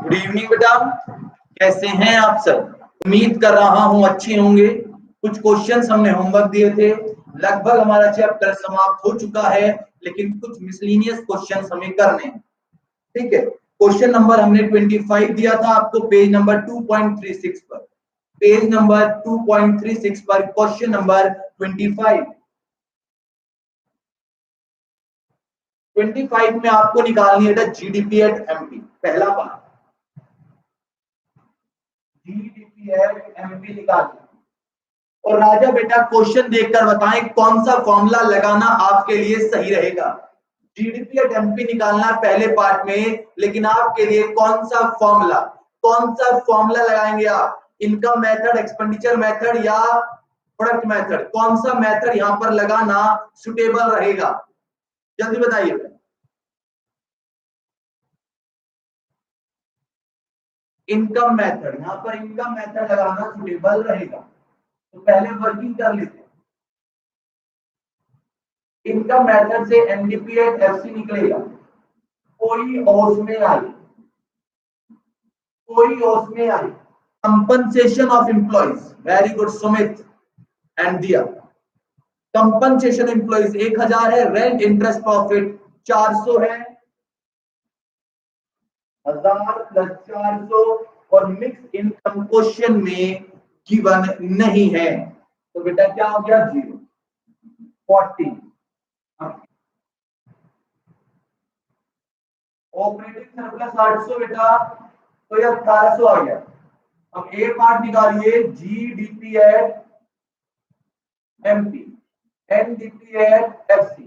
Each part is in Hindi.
गुड इवनिंग बेटा, कैसे हैं आप सब? उम्मीद कर रहा हूं अच्छे होंगे। कुछ क्वेश्चंस हमने होमवर्क दिए थे, लगभग हमारा चैप्टर समाप्त हो चुका है, लेकिन कुछ मिसलिनियस क्वेश्चंस हमें करने हैं। ठीक है, क्वेश्चन नंबर हमने 25 दिया था आपको, पेज नंबर 2.36 पर। पेज नंबर 2.36 पर क्वेश्चन नंबर 25 में आपको निकालनी है जीडीपी एट एमपी। पहला पार्ट जीडीपी एट एमपी निकालना। और राजा बेटा क्वेश्चन देखकर बताएं कौन सा फॉर्मूला लगाना आपके लिए सही रहेगा। जीडीपी एट एमपी निकालना पहले पार्ट में, लेकिन आपके लिए कौन सा फॉर्मूला लगाएंगे आप? इनकम मेथड, एक्सपेंडिचर मेथड या प्रोडक्ट मेथड? कौन सा मेथड यहां पर लगाना सुटेबल रहेगा? जल्दी बताइए। इनकम मेथड, यहां पर इनकम मेथड लगाना सुटेबल रहेगा। तो पहले वर्किंग कर लेते हैं। इनकम मेथड से एनडीपी एट एफसी निकलेगा। कोई ओस में आई compensation of employees. Very good Sumit and दिया। कंपनसेशन एम्प्लॉइज 1000 है, रेंट इंटरेस्ट प्रॉफिट 400 है, 1000 प्लस 400, और मिक्स इनकम क्वेश्चन में गिवन नहीं है, तो बेटा क्या हो गया? 0 40। ऑपरेटिंग सरप्लस 800 बेटा, तो ये 1800 आ गया। अब ए पार्ट निकालिए, GDP at MP, NDP at FC.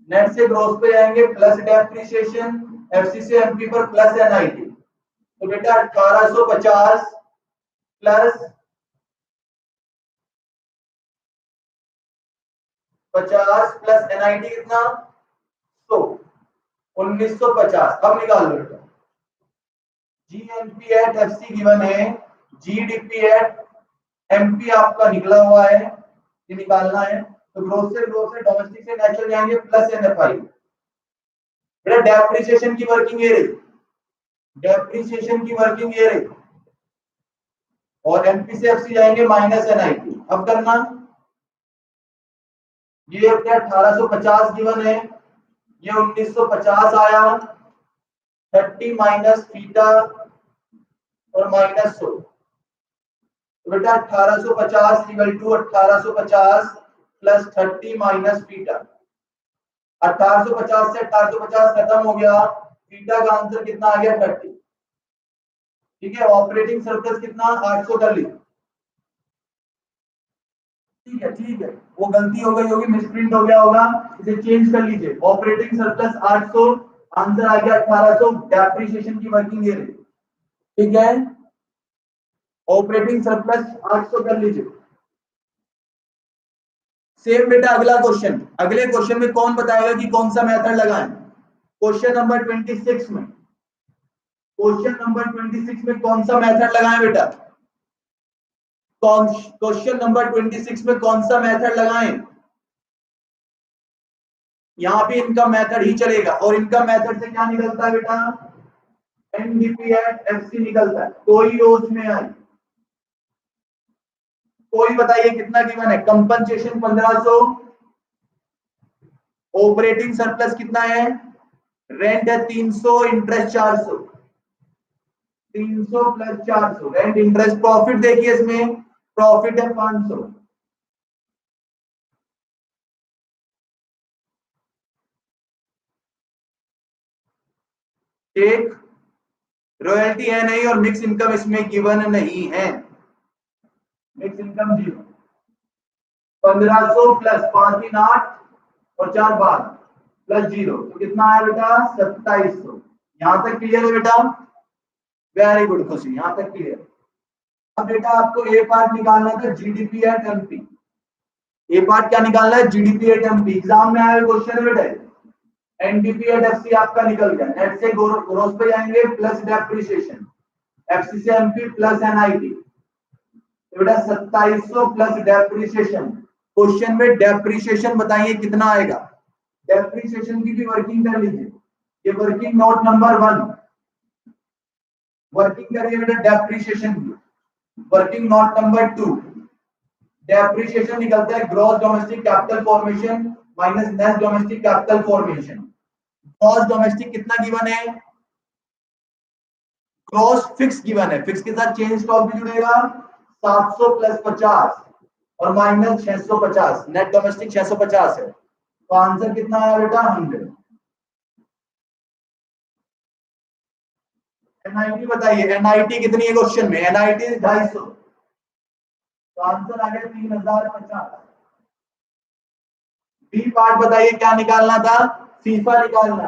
Net से ग्रॉस पे जाएंगे, प्लस डेप्रिसिएशन, एफसी से एमपी पर प्लस एनआईटी। तो बेटा 1850 प्लस 50 प्लस एनआईटी कितना? 100, 1950। अब निकाल लो बेटा। जीएनपी एट एफसी गिवन है, जीडीपी एट एमपी आपका निकला हुआ है, ये निकालना है। तो ग्रोथ से डोमेस्टिक से नेचुरल जाएंगे, प्लस एनएफआई। बेटा डेप्रिसिएशन की वर्किंग ये रही, और एमपी से एफसी जाएंगे माइनस एनआईटी। अब करना ये 1850 गिवन है, ये 1950 आया, 30 माइनस थीटा और माइनस 100। तो बेटा 1850 equal to 1850 plus 30 minus theta. 1850 से 1850 खत्म हो गया, थीटा का आंसर कितना आ गया? 30। ठीक है, ऑपरेटिंग सरप्लस कितना? 800 कर लिया। ठीक है, वो गलती हो गई होगी, मिसप्रिंट हो गया होगा, इसे चेंज कर लीजिए। ऑपरेटिंग सरप्लस 800, आंसर आ गया 1800। डेप्रिसिएशन की वर्किंग ये रही। ठीक है, ऑपरेटिंग सरप्लस 800 कर लीजिए। सेम बेटा अगला क्वेश्चन, अगले क्वेश्चन में कौन बताएगा कि कौन सा मेथड लगाएं? क्वेश्चन नंबर 26 में, कौन सा मेथड लगाएं बेटा? क्वेश्चन नंबर 26 में कौन सा मेथड लगाएं? यहां भी इनकम मेथड ही चलेगा, और इनकम मेथड से क्या निकलता है बेटा? एनडीपी एट एफसी निकलता है। कोई ओस में आई, कोई बताइए कितना गिवन है? कंपनसेशन 1500, ऑपरेटिंग सरप्लस कितना है? रेंट है 300, interest 400, 300 plus 400, rent interest profit देखिए, इसमें प्रॉफिट है 500। एक रॉयल्टी है नहीं, और मिक्स इनकम इसमें गिवन नहीं है। Mix income 0। 1500 प्लस 5 3 8 और 4 12 प्लस 0, तो कितना आया बेटा? 2700। यहां तक क्लियर है बेटा? वेरी गुड खुशी, यहां तक क्लियर। अब बेटा आपको ए पार्ट निकालना था, GDP at MP. A part क्या निकालना है? GDP at MP. एग्जाम में आया क्वेश्चन है बेटा। एनडीपी एट एफसी आपका निकल गया, नेट से ग्रोस पे जाएंगे, प्लस डेप्रिसिएशन, एफसी से एमपी प्लस एनआईटी। तो बेटा 2700 प्लस डेप्रिसिएशन। क्वेश्चन में डेप्रिसिएशन बताइए कितना आएगा? डेप्रिसिएशन की भी वर्किंग कर लीजिए। ये वर्किंग नोट नंबर 1, वर्किंग करिए बेटा डेप्रिसिएशन की, वर्किंग नोट नंबर 2, डेप्रिसिएशन निकलता है gross domestic capital formation minus net domestic capital formation. Gross domestic कितना गिवन है, ग्रॉस फिक्स गिवन है, फिक्स के साथ चेंज स्टॉक भी जुड़ेगा 700 प्लस 50 और माइनस 650, नेट डोमेस्टिक 650 है, तो आंसर कितना आया बेटा 100। एनआईटी बताइए, एनआईटी कितनी है क्वेश्चन में, एनआईटी 250, तो आंसर आ गया 3050। बी पार्ट बताइए क्या निकालना था, फीफा निकालना।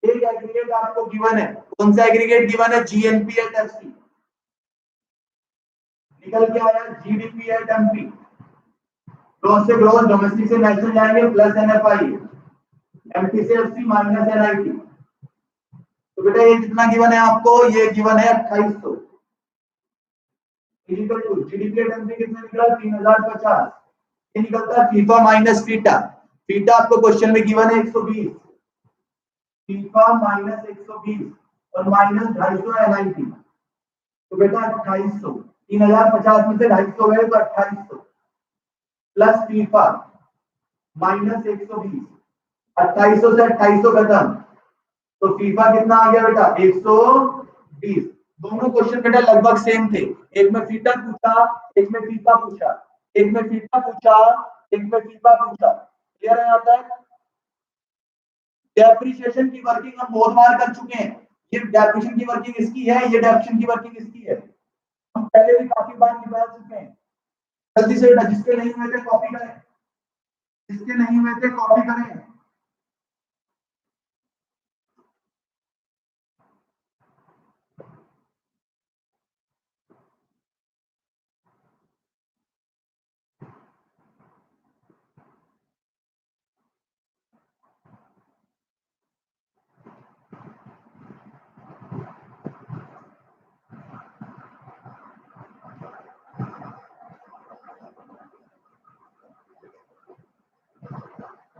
एक एग्रीगेट आपको गिवन है, कौन सा एग्रीगेट गिवन है, जीएनपी एट एफसी, निकल के आया जीडीपी एट एमपी, ग्रॉस से ग्रॉस डोमेस्टिक से नेशनल जाएंगे प्लस एनएफआई, एमपी से एफसी माइनस एनआईटी, तो बेटा ये कितना गिवन है आपको, ये गिवन है 2800 equal to GDP at MP कितना निकला 3050, ये निकलता है फीफा माइनस फीटा, फीटा आपको क्वेश्चन में गिवन है 120, फीफा माइनस 120 और माइनस 250 एनआईटी, तो बेटा 2800, 3050 में से 250 गए तो 2800 प्लस फीफा माइनस 120, 2800 से 2800 खत्म, तो फीफा कितना आ गया बेटा 120। दोनों क्वेश्चन बेटा लगभग सेम थे, एक में फीटा पूछा, एक में फीफा पूछा, एक में फीफा पूछा, एक में फीफा पूछा, क्लियर है यहाँ तक। डेप्रिसिएशन की वर्किंग हम बहुत बार कर चुके हैं, ये डेप्रिसिएशन की वर्किंग इसकी है, ये डेप्रिसिएशन की वर्किंग इसकी है, हम पहले भी काफी बार निकाल चुके हैं। जल्दी से बेटा जिसके नहीं हुए थे कॉपी करें, जिसके नहीं हुए थे कॉपी करें।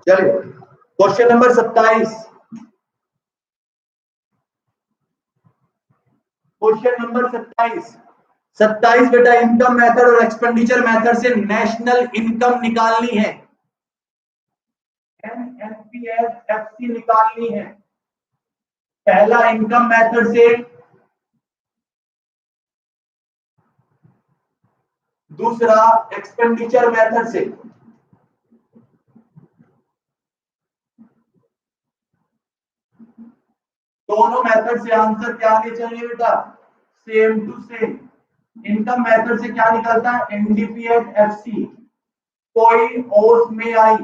चलिए क्वेश्चन नंबर 27, क्वेश्चन नंबर 27 बेटा इनकम मेथड और एक्सपेंडिचर मेथड से नेशनल इनकम निकालनी है, एनएनपीएस एफसी निकालनी है। पहला इनकम मेथड से, दूसरा एक्सपेंडिचर मेथड से। दोनों मेथड से आंसर क्या आने चाहिए बेटा, same to same. Income method से क्या निकलता है, एनडीपीएस एफसी, कोई ओस में आई,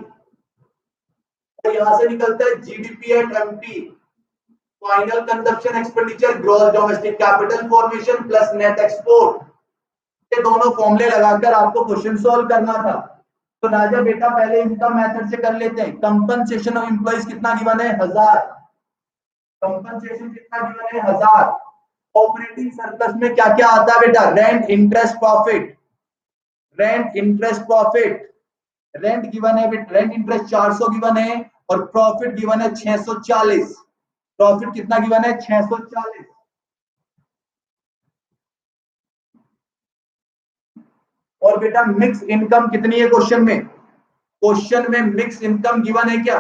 तो यहां से निकलता है GDP at MP, final consumption expenditure gross domestic capital formation plus net export. ये दोनों फॉर्मूले लगाकर आपको क्वेश्चन सॉल्व करना था। तो राजा बेटा पहले इनकम मेथड से कर लेते हैं। कंपनसेशन ऑफ एम्प्लॉइज कितना गिवन है 1000, कंपनसेशन कितना गिवन है 1000। ऑपरेटिंग सरप्लस में क्या क्या आता है बेटा, rent interest profit, rent interest profit, rent given है, रेंट इंटरेस्ट 400 गिवन है और प्रॉफिट गिवन है 640, प्रॉफिट कितना गिवन है 640। और बेटा मिक्स इनकम कितनी है क्वेश्चन में, क्वेश्चन में मिक्स इनकम गिवन है क्या,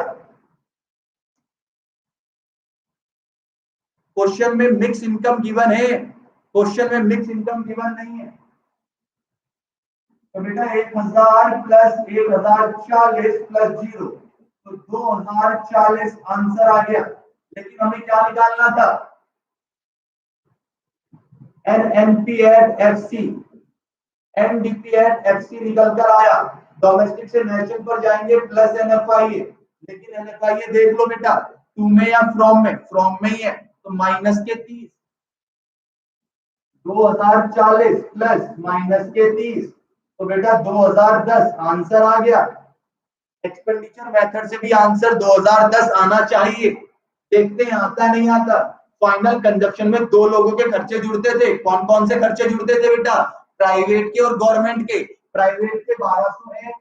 क्वेश्चन में मिक्स इनकम गिवन है, क्वेश्चन में मिक्स इनकम गिवन नहीं है। तो बेटा 1000 प्लस 1040 प्लस 0, तो 2040 आंसर आ गया। लेकिन हमें क्या निकालना था, NNP at FC, NDP at FC निकल कर आया। डोमेस्टिक से नेशनल पर जाएंगे प्लस एनएफआईए, लेकिन एनएफआईए देख लो बेटा टू में या फ्रॉम में, फ्रॉम में ही है, तो माइनस के 30, 2040 प्लस माइनस के 30, तो बेटा 2010 आंसर आ गया। एक्सपेंडिचर मेथड से भी आंसर 2010 आना चाहिए, देखते हैं आता नहीं आता। फाइनल कंजप्शन में दो लोगों के खर्चे जुड़ते थे, कौन कौन से खर्चे जुड़ते थे बेटा, प्राइवेट के और गवर्नमेंट के। प्राइवेट के 1200 है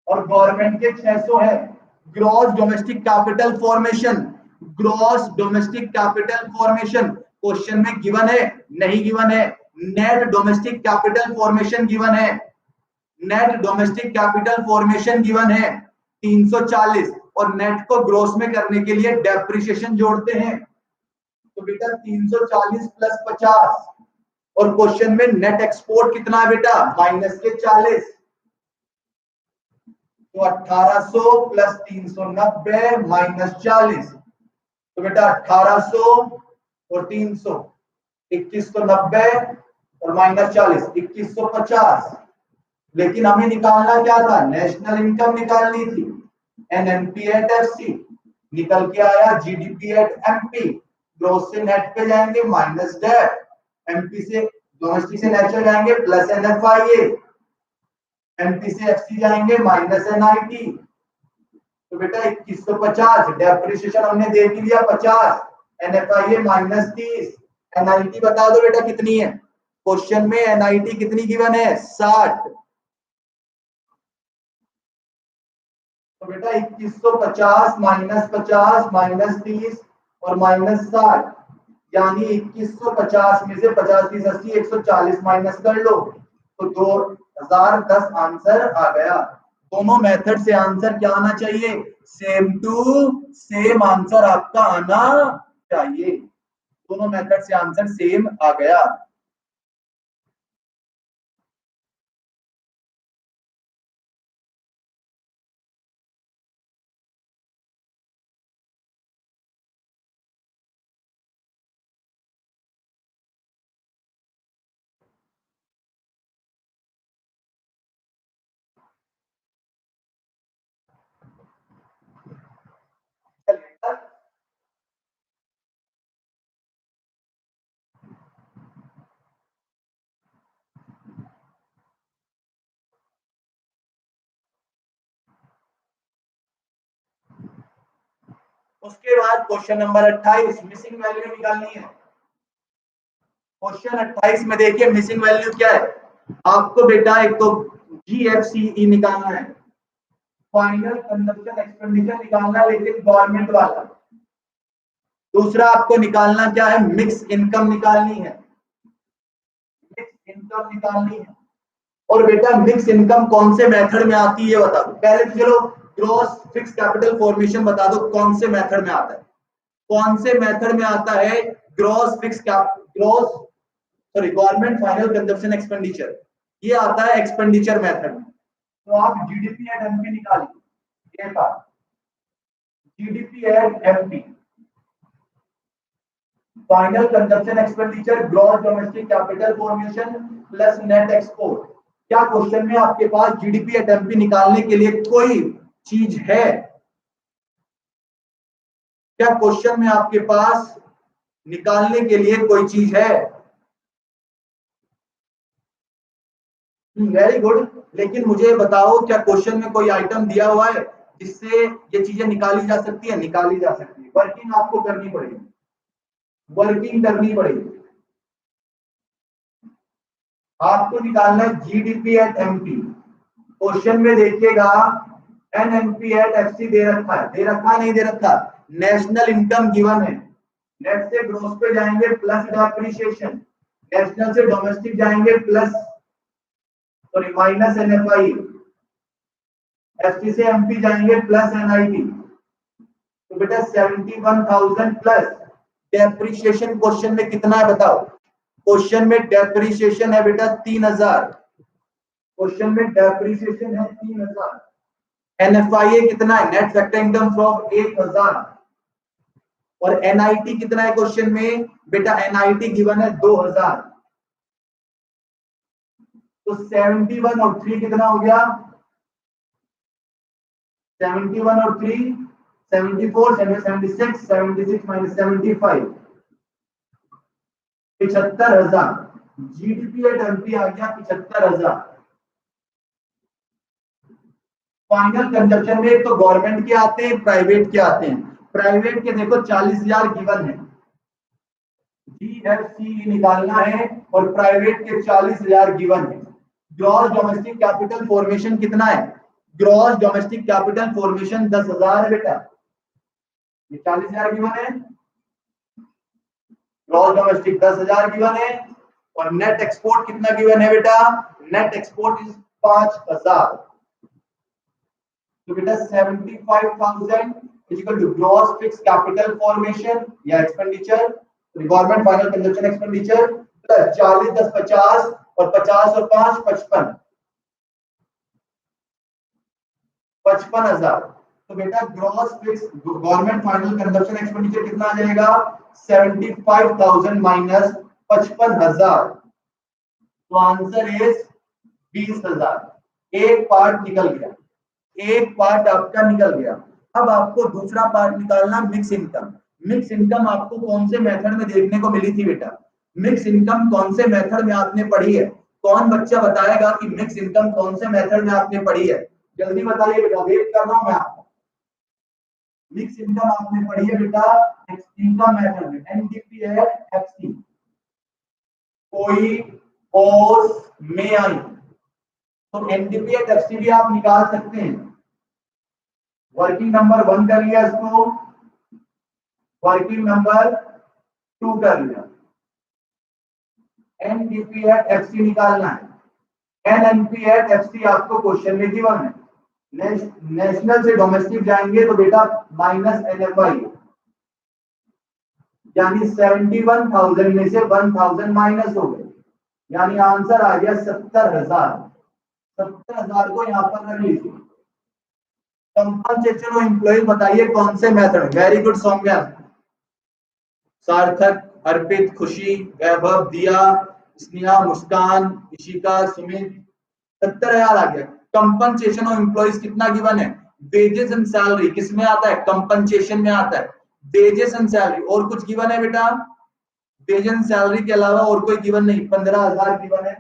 और गवर्नमेंट के 600 है। Gross domestic capital formation, gross domestic capital formation question में गिवन है, नहीं गिवन है। Net domestic capital formation given है, net domestic capital formation given है 340, और नेट को ग्रोस में करने के लिए डेप्रिसिएशन जोड़ते हैं। तो बेटा 340 प्लस 50, और क्वेश्चन में नेट एक्सपोर्ट कितना है बेटा, माइनस के 40, तो 1800 प्लस 390 माइनस 40, तो बेटा 1800 और 300 2190 और माइनस 40 2150। लेकिन हमें निकालना क्या था, नेशनल इनकम निकालनी थी, एनएनपी एट एफसी, निकल के आया जीडीपी एट एमपी। ग्रोस से नेट पे जाएंगे माइनस डेट, एमपी से डोमेस्टिक से नेचुरल जाएंगे प्लस एनएफआईए, एमपी से एफसी जाएंगे माइनस एनआईटी। तो बेटा 2150, डेप्रिसिएशन हमने देख लिया 50, एनएफआईए माइनस 30, एनआईटी बता दो बेटा कितनी है, क्वेश्चन में एनआईटी कितनी गिवन है, 60। तो बेटा 2150 माइनस 50 माइनस 30 और माइनस 60, यानी 2150 में से 50 30 80 140 माइनस कर लो, तो 2010 आंसर आ गया। दोनों मेथड से आंसर क्या आना चाहिए, सेम टू सेम आंसर आपका आना चाहिए। दोनों मेथड से आंसर सेम आ गया। उसके बाद क्वेश्चन नंबर 28, मिसिंग वैल्यू निकालनी है। क्वेश्चन 28 में देखिए मिसिंग वैल्यू क्या है आपको बेटा, एक तो जीएफसीई निकालना है, फाइनल कंजप्शन एक्सपेंडिचर निकालना है, लेकिन गवर्नमेंट वाला। दूसरा आपको निकालना क्या है, मिक्स इनकम निकालनी है, मिक्स इनकम निकालनी है। और बेटा मिक्स इनकम कौन से मेथड में आती है बता दो, पहले तो चलो ग्रॉस फिक्स कैपिटल फॉर्मेशन बता दो कौन से मेथड में आता है, कौन से मेथड में आता है gross fix gross sorry government final consumption expenditure, ये आता है एक्सपेंडिचर मेथड में। तो आप जीडीपी एट एमपी निकालिए, ये था GDP at MP, final consumption expenditure gross domestic capital formation plus net export. क्या क्वेश्चन में आपके पास जीडीपी एट एमपी निकालने के लिए कोई चीज है, क्या क्वेश्चन में आपके पास निकालने के लिए कोई चीज है, वेरी गुड। लेकिन मुझे बताओ क्या क्वेश्चन में कोई आइटम दिया हुआ है जिससे ये चीजें निकाली जा सकती है, निकाली जा सकती है, वर्किंग आपको करनी पड़ेगी, वर्किंग करनी पड़ेगी। आपको निकालना है जीडीपी एट एमपी, क्वेश्चन में देखिएगा एनएनपी एट एफसी दे रखा है, दे रखा नहीं दे रखा, नेशनल इनकम गिवन है, नेट से ग्रोस पे जाएंगे प्लस डेप्रिसिएशन, नेशनल से डोमेस्टिक जाएंगे plus sorry minus NFI, FC से एमपी जाएंगे प्लस एनआईटी। तो बेटा 71,000 प्लस डेप्रिसिएशन क्वेश्चन में कितना है बताओ, क्वेश्चन में डेप्रिसिएशन है बेटा 3000, क्वेश्चन में डेप्रिसिएशन है 3000, एनएफआईए कितना है, नेट फैक्टर इनकम फ्रॉम 1000, और एनआईटी कितना है क्वेश्चन में बेटा, एनआईटी गिवन है 2000। तो 71 और 3 कितना हो गया, 71 और 3 74 76 76 माइनस 75 75,000, जीडीपी एट एमपी आ गया 75,000। फाइनल कंजप्शन में तो गवर्नमेंट के आते हैं, प्राइवेट के आते हैं, प्राइवेट के देखो 40,000 गिवन है, जीएफसी निकालना है, और प्राइवेट के 40,000 गिवन है। ग्रॉस डोमेस्टिक कैपिटल फॉर्मेशन कितना है, ग्रॉस डोमेस्टिक कैपिटल फॉर्मेशन 10,000 है बेटा, ये 40,000 गिवन है, ग्रॉस डोमेस्टिक 10,000 गिवन है, और नेट एक्सपोर्ट कितना गिवन है बेटा? Net export is 5,000। तो बेटा 75,000 is equal to gross fix capital formation या expenditure, requirement final consumption expenditure plus 40 10 50 और 50 और 5 55, 55,000। तो बेटा gross fix government final consumption expenditure कितना आ जाएगा? 75,000 माइनस 55,000। तो आंसर इज 20,000। एक पार्ट निकल गया, एक पार्ट आपका निकल गया। अब आपको दूसरा पार्ट निकालना, मिक्स इनकम। मिक्स इनकम आपको कौन से मेथड में देखने को मिली थी बेटा? मिक्स इनकम कौन से मेथड में आपने पढ़ी है? कौन बच्चा बताएगा कि मिक्स इनकम कौन से मेथड में आपने पढ़ी है? जल्दी बताइए बेटा, वेट कर रहा हूं मैं आपको। मिक्स इनकम आपने पढ़ी है बेटा इनकम मेथड में, एनडीपीएफ कोई फोर्स में आई, तो एनडीपीएफ एफसी भी आप निकाल सकते हैं। वर्किंग नंबर 1 कर लिया इसको, वर्किंग नंबर 2 कर लिया। एनडीपीएफ एफसी निकालना है। एनएनपीएफ आपको क्वेश्चन में गिवन है। नेशनल से डोमेस्टिक जाएंगे तो बेटा माइनस एनएफआई, यानी 71,000 में से 1,000 माइनस हो गए, यानी आंसर आ गया 70,000। 70,000 को यहां पर रख लीजिए। कंपनसेशन ऑफ एम्प्लॉय बताइए कौन से मेथड? वेरी गुड सौम्या, सार्थक, अर्पित, खुशी, वैभव, दिया, स्नेहा, मुस्कान, इशिका, सुमित। 70,000 आ गया। कंपनसेशन ऑफ एम्प्लॉइज कितना गिवन है? वेजेस एंड सैलरी किस में आता है? कंपनसेशन में आता है। वेजेस एंड सैलरी, और कुछ गिवन है बेटा? वेजेस एंड सैलरी के अलावा और कोई गिवन नहीं। 15,000 गिवन है।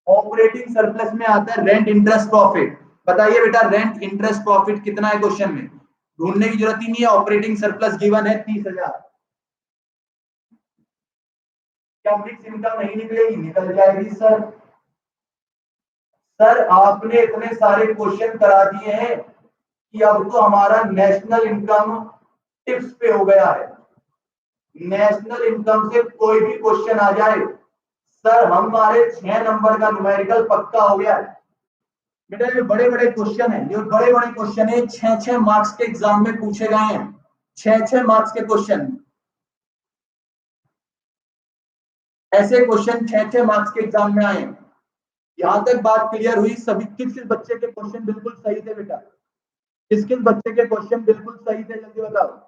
ऑपरेटिंग सरप्लस में आता है रेंट इंटरेस्ट प्रॉफिट। बताइए बेटा रेंट इंटरेस्ट प्रॉफिट कितना है? क्वेश्चन में ढूंढने की जरूरत ही नहीं है, ऑपरेटिंग सरप्लस गिवन है 30,000। क्या मिक्स इनकम नहीं निकलेगी? निकल जाएगी सर। सर आपने इतने सारे क्वेश्चन करा दिए हैं कि अब तो हमारा नेशनल इनकम टिप्स पे हो गया है। नेशनल इनकम से कोई भी क्वेश्चन आ जाए सर, हमारे 6 नंबर का न्यूमेरिकल पक्का हो गया है। बेटा ये बड़े बड़े क्वेश्चन है, ये बड़े बड़े क्वेश्चन है, 6-6 मार्क्स के एग्जाम में पूछे गए हैं। 6-6 मार्क्स के क्वेश्चन, ऐसे क्वेश्चन 6-6 मार्क्स के एग्जाम में आए हैं। यहां तक बात क्लियर हुई? सभी किस किस बच्चे के क्वेश्चन बिल्कुल सही थे बेटा? किस किस बच्चे के क्वेश्चन बिल्कुल सही थे? जल्दी बताओ।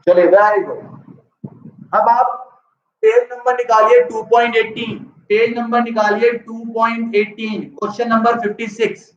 चले, वेरी गुड। अब आप पेज नंबर निकालिए 2.18, पेज नंबर निकालिए 2.18, क्वेश्चन नंबर 56।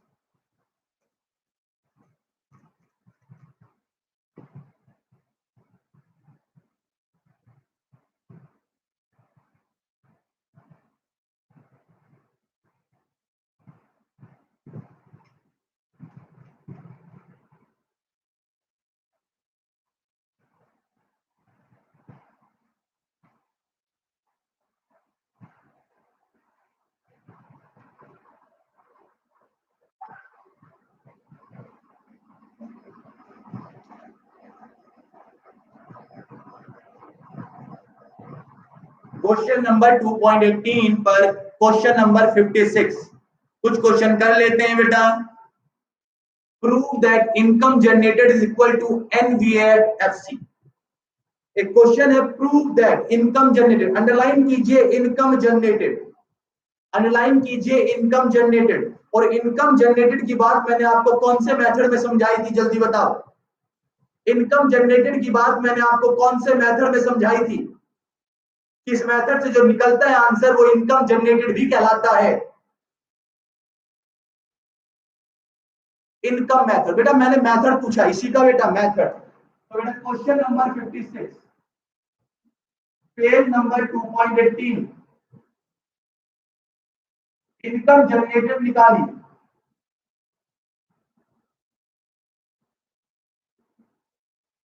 क्वेश्चन नंबर 2.18 पर क्वेश्चन नंबर 56 कुछ क्वेश्चन कर लेते हैं बेटा। Prove that income generated is equal to NVFC. एक क्वेश्चन है, prove that income generated, underline कीजिए इनकम जनरेटेड, अंडरलाइन कीजिए इनकम जनरेटेड। और इनकम जनरेटेड की बात मैंने आपको कौन से मेथड में समझाई थी? जल्दी बताओ। इनकम जनरेटेड की बात मैंने आपको कौन से मेथड में समझाई थी? किस मेथड से जो निकलता है आंसर वो इनकम जनरेटेड भी कहलाता है। Income method. बेटा मैंने मेथड पूछा इसी का बेटा मेथड। तो बेटा question number 56 page number 2.18 income generated निकाली।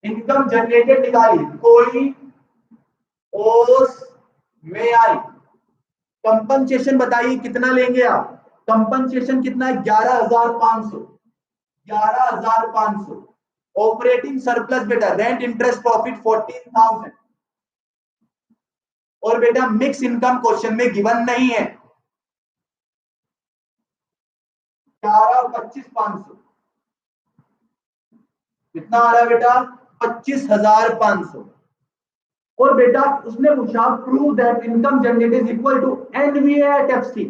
इनकम जनरेटेड निकाली कोई ओस में आई। कंपनसेशन बताइए कितना लेंगे आप। कंपनसेशन कितना है 11,500। 11,500। ऑपरेटिंग सरप्लस बेटा रेंट इंटरेस्ट प्रॉफिट 14,000। और बेटा मिक्स इनकम क्वेश्चन में गिवन नहीं है। 11,25,500 कितना आ रहा है बेटा 25,500। और बेटा उसने पूछा prove that income generated is equal to NVA at FC.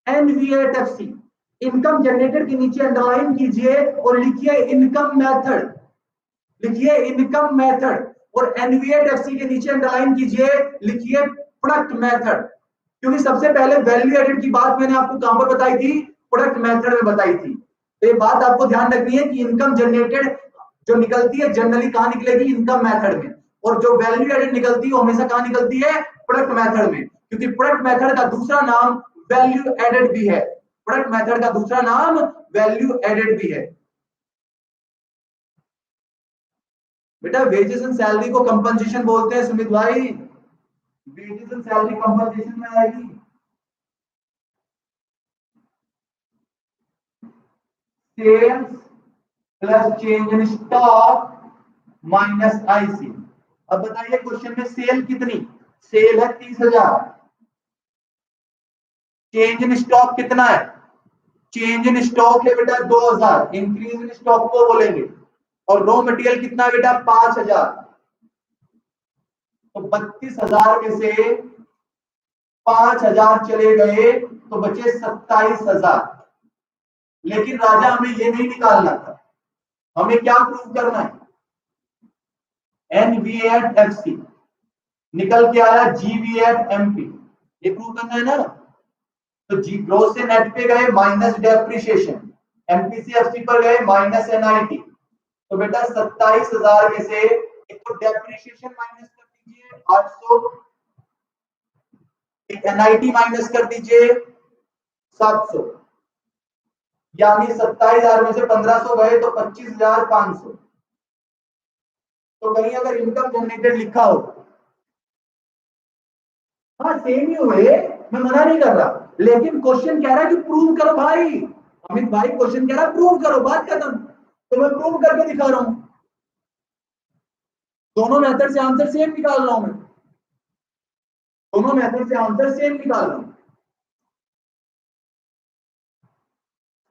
NVA at FC income generated के नीचे अंडरलाइन कीजिए और लिखिए इनकम मेथड। लिखिए इनकम मेथड और एनवीए एट एफसी के नीचे अंडरलाइन कीजिए लिखिए प्रोडक्ट मेथड। क्योंकि सबसे पहले वैल्यू एडेड की बात मैंने आपको कहां पर बताई थी प्रोडक्ट मेथड में बताई थी। तो ये बात आपको ध्यान रखनी है कि इनकम जनरेटेड जो निकलती है जनरली कहां निकलेगी इनकम मेथड में, और जो वैल्यू एडेड निकलती है वो हमेशा कहां निकलती है प्रोडक्ट मेथड में। क्योंकि प्रोडक्ट मेथड का दूसरा नाम वैल्यू एडेड भी है। प्रोडक्ट मेथड का दूसरा नाम वैल्यू एडेड भी है। बेटा वेजेस एंड सैलरी को कंपनसेशन बोलते हैं सुमित भाई। वेजेस एंड सैलरी कंपनसेशन में आएगी। Sales plus change in stock minus IC. अब बताइए क्वेश्चन में सेल कितनी। सेल है 30,000। चेंज इन स्टॉक कितना है। चेंज इन स्टॉक है बेटा 2,000। इंक्रीज इन स्टॉक को बोलेंगे। और रॉ मटेरियल कितना है बेटा 5,000। तो 32,000 में से 5,000 चले गए तो बचे 27,000। लेकिन राजा हमें ये नहीं निकालना था, हमें क्या प्रूव करना है एनवी एट एफसी निकल के आया जीवी एट एमपी। ये प्रूव करना है ना। तो जी ग्रोस से नेट पे गए माइनस डेप्रिसिएशन, एमपी से एफसी पर गए माइनस एनआईटी। तो बेटा 27,000 में से एक तो डेप्रिसिएशन माइनस कर दीजिए 800, एक एनआईटी माइनस कर दीजिए 700, यानी 27,000 में से 1,500 गए तो 25,500। तो कहीं अगर इनकम जनरेटेड लिखा हो, हाँ सेम ही हुए, मैं मना नहीं कर रहा, लेकिन क्वेश्चन कह रहा है कि प्रूव करो भाई। अमित भाई क्वेश्चन कह रहा है प्रूव करो, बात खत्म। तो मैं प्रूव करके दिखा रहा हूं। दोनों मेथड से आंसर सेम निकाल रहा हूं मैं। दोनों मेथड से आंसर सेम निकाल रहा हूं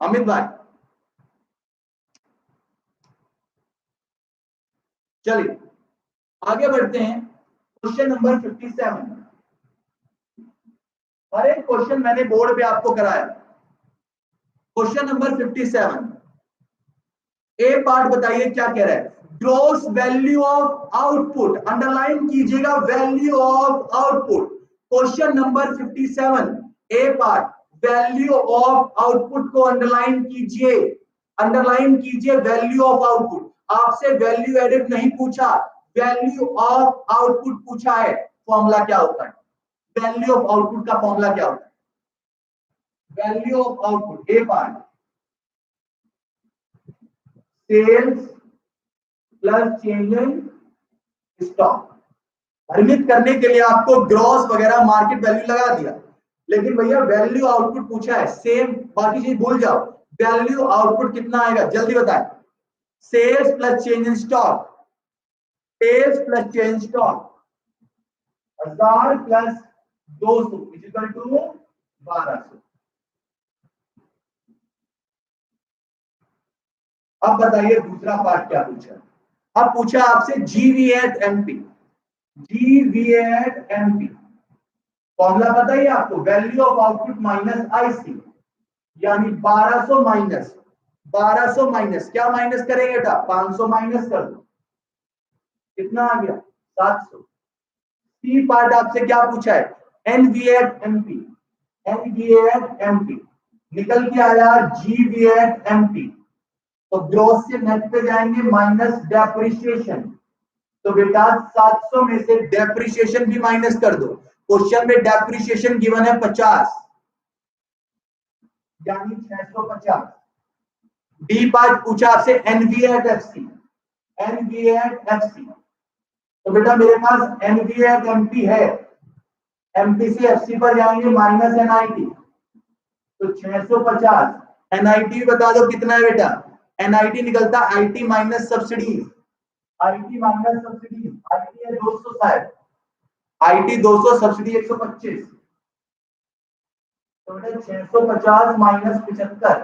अमित भाई। चलिए आगे बढ़ते हैं। Question number 57। हर एक क्वेश्चन मैंने बोर्ड पे आपको कराया। क्वेश्चन नंबर 57 ए पार्ट बताइए क्या कह रहा है। Gross value of output, underline कीजिएगा value of output. Question number 57 A part value of output को अंडरलाइन कीजिए। अंडरलाइन कीजिए वैल्यू ऑफ आउटपुट। आपसे वैल्यू एडेड नहीं पूछा, वैल्यू ऑफ आउटपुट पूछा है। फॉर्मूला क्या होता है वैल्यू ऑफ आउटपुट का, फॉर्मूला क्या होता है value of output. A part sales plus change in stock. परिमित करने के लिए आपको ग्रॉस वगैरह मार्केट वैल्यू लगा दिया, लेकिन भैया वैल्यू आउटपुट पूछा है सेम, बाकी चीज भूल जाओ। वैल्यू आउटपुट कितना आएगा जल्दी बताएं। Sales plus change in stock, sales plus change stock 1,000 plus 200 equal to 1,200। अब बताइए दूसरा पार्ट क्या पूछा। अब पूछा आपसे जीवी एट एमपी। जीवी एट एमपी फॉर्मूला बताइए आपको value of output minus IC, यानी 1200 माइनस 1200 माइनस क्या माइनस करेंगे बेटा 500 माइनस कर दो, कितना आ गया 700। सी पार्ट आपसे क्या पूछा है NV at MP. NV at MP निकल के आया जीवी एट एमपी। तो ग्रॉस से नेट पे जाएंगे माइनस डेप्रिसिएशन। तो बेटा 700 में से डेप्रिसिएशन भी माइनस कर दो। क्वेश्चन में डेप्रिसिएशन गिवन है 50 यानी 650। डी पार्ट पूछा आपसे NVA at FC, NVA at FC. तो बेटा मेरे पास एनवीए एट एमपी है, एमपी से एफसी पर जाएंगे माइनस एनआईटी, तो 650। एनआईटी बता दो कितना है बेटा। एनआईटी निकलता IT minus subsidy, IT minus subsidy, IT है 200 शायद, आईटी 200 सब्सिडी 125। तो बेटा 650 माइनस 75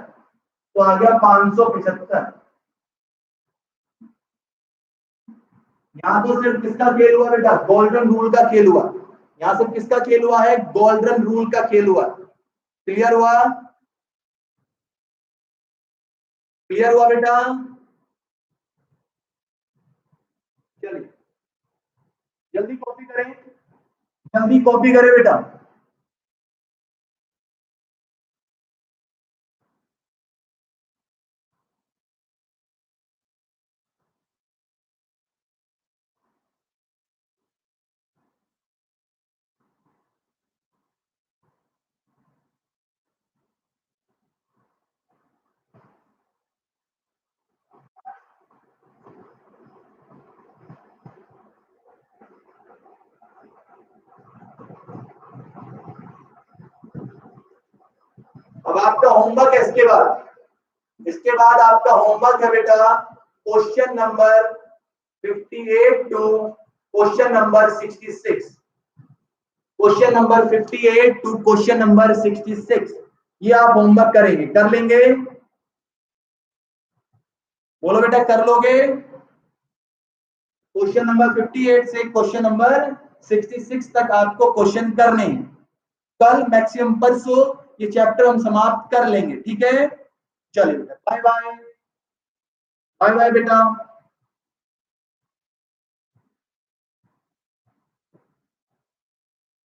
तो आ गया 575। यहां तो सिर्फ किसका खेल हुआ बेटा, गोल्डन रूल का खेल हुआ। यहां से किसका खेल हुआ है, गोल्डन रूल का खेल हुआ। क्लियर हुआ, क्लियर हुआ बेटा। चलिए जल्दी कॉपी करें, जल्दी कॉपी करें बेटा। अब आपका होमवर्क है इसके बाद आपका होमवर्क है बेटा question number 58 to question number 66। Question number 58 to question number 66 ये आप होमवर्क करेंगे, कर लेंगे? बोलो बेटा कर लोगे? क्वेश्चन नंबर 58 से क्वेश्चन नंबर 66 तक आपको क्वेश्चन करने हैं। कल मैक्सिमम परसों ये चैप्टर हम समाप्त कर लेंगे, ठीक है? चलिए बेटा बाय बाय, बाय बाय बेटा।